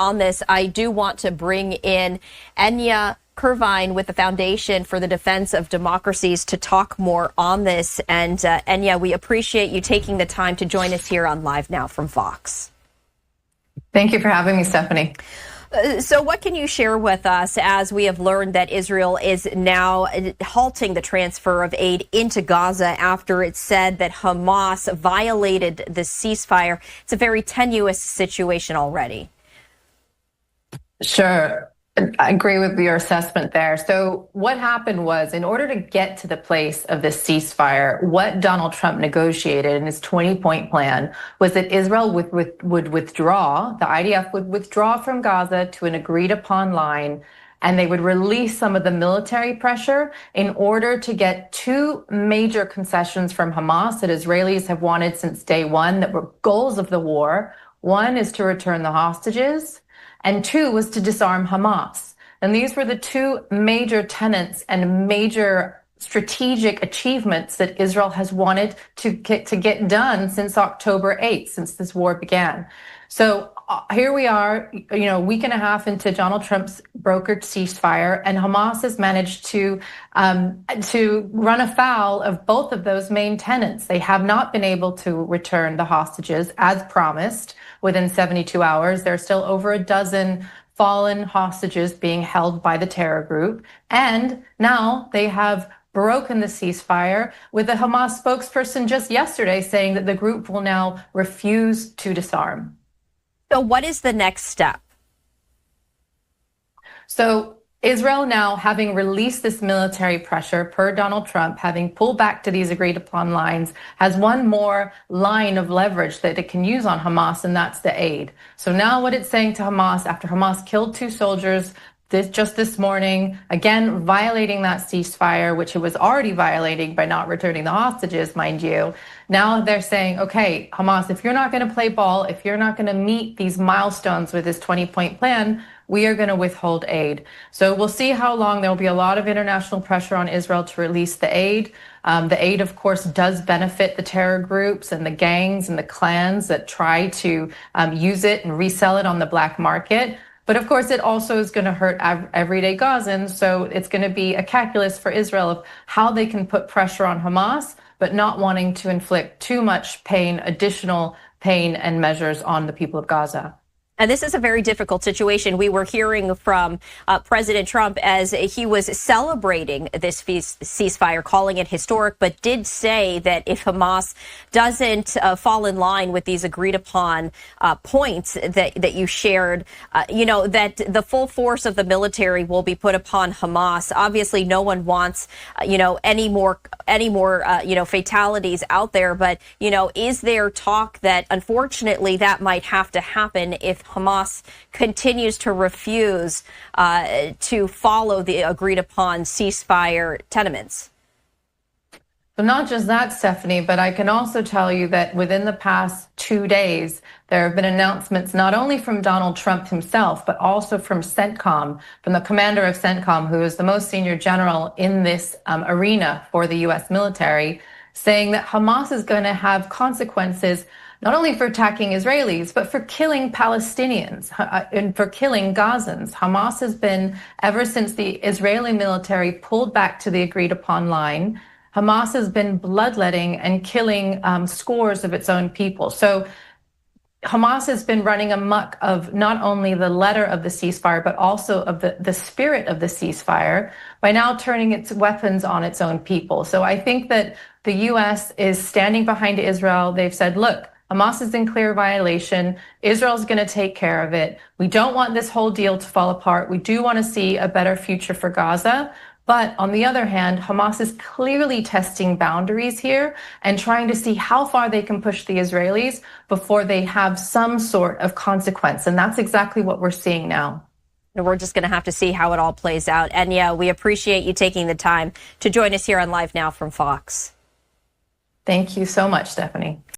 on this, I do want to bring in Enia Krivine with the Foundation for the Defense of Democracies to talk more on this. And Enia, we appreciate you taking the time to join us here on Live Now from Fox. Thank you for having me, Stephanie. So what can you share with us as we have learned that Israel is now halting the transfer of aid into Gaza after it said that Hamas violated the ceasefire? It's a very tenuous situation already. Sure. I agree with your assessment there. So what happened was, in order to get to the place of this ceasefire, what Donald Trump negotiated in his 20-point plan was that Israel would withdraw, the IDF would withdraw from Gaza to an agreed upon line, and they would release some of the military pressure in order to get two major concessions from Hamas that Israelis have wanted since day one, that were goals of the war. One is to return the hostages, and two was to disarm Hamas. And these were the two major tenets and major strategic achievements that Israel has wanted to get done since October 8th, since this war began. So here we are, a week and a half into Donald Trump's brokered ceasefire, and Hamas has managed to run afoul of both of those main tenets. They have not been able to return the hostages as promised within 72 hours. There are still over a dozen fallen hostages being held by the terror group. And now they have broken the ceasefire, with the Hamas spokesperson just yesterday saying that the group will now refuse to disarm. So what is the next step? So Israel now, having released this military pressure per Donald Trump, having pulled back to these agreed upon lines, has one more line of leverage that it can use on Hamas, and that's the aid. So now what it's saying to Hamas, after Hamas killed two soldiers just this morning, again violating that ceasefire, which it was already violating by not returning the hostages, mind you. Now they're saying, okay, Hamas, if you're not going to play ball, if you're not going to meet these milestones with this 20-point plan, we are going to withhold aid. So we'll see how long. There will be a lot of international pressure on Israel to release the aid. The aid, of course, does benefit the terror groups and the gangs and the clans that try to use it and resell it on the black market. But of course, it also is going to hurt everyday Gazans. So it's going to be a calculus for Israel of how they can put pressure on Hamas, but not wanting to inflict too much pain, additional pain and measures on the people of Gaza. And this is a very difficult situation. We were hearing from President Trump as he was celebrating this ceasefire, calling it historic, but did say that if Hamas doesn't fall in line with these agreed upon points that you shared, that the full force of the military will be put upon Hamas. Obviously, no one wants, any more fatalities out there. But, is there talk that unfortunately that might have to happen if Hamas continues to refuse to follow the agreed upon ceasefire tenements? So not just that, Stephanie, but I can also tell you that within the past 2 days, there have been announcements not only from Donald Trump himself, but also from CENTCOM, from the commander of CENTCOM, who is the most senior general in this arena for the U.S. military, saying that Hamas is going to have consequences not only for attacking Israelis, but for killing Palestinians and for killing Gazans. Hamas has been, ever since the Israeli military pulled back to the agreed upon line, Hamas has been bloodletting and killing scores of its own people. So Hamas has been running amok of not only the letter of the ceasefire, but also of the spirit of the ceasefire by now turning its weapons on its own people. So I think that the U.S. is standing behind Israel. They've said, look, Hamas is in clear violation. Israel's going to take care of it. We don't want this whole deal to fall apart. We do want to see a better future for Gaza. But on the other hand, Hamas is clearly testing boundaries here and trying to see how far they can push the Israelis before they have some sort of consequence. And that's exactly what we're seeing now. And we're just going to have to see how it all plays out. And yeah, we appreciate you taking the time to join us here on Live Now from Fox. Thank you so much, Stephanie.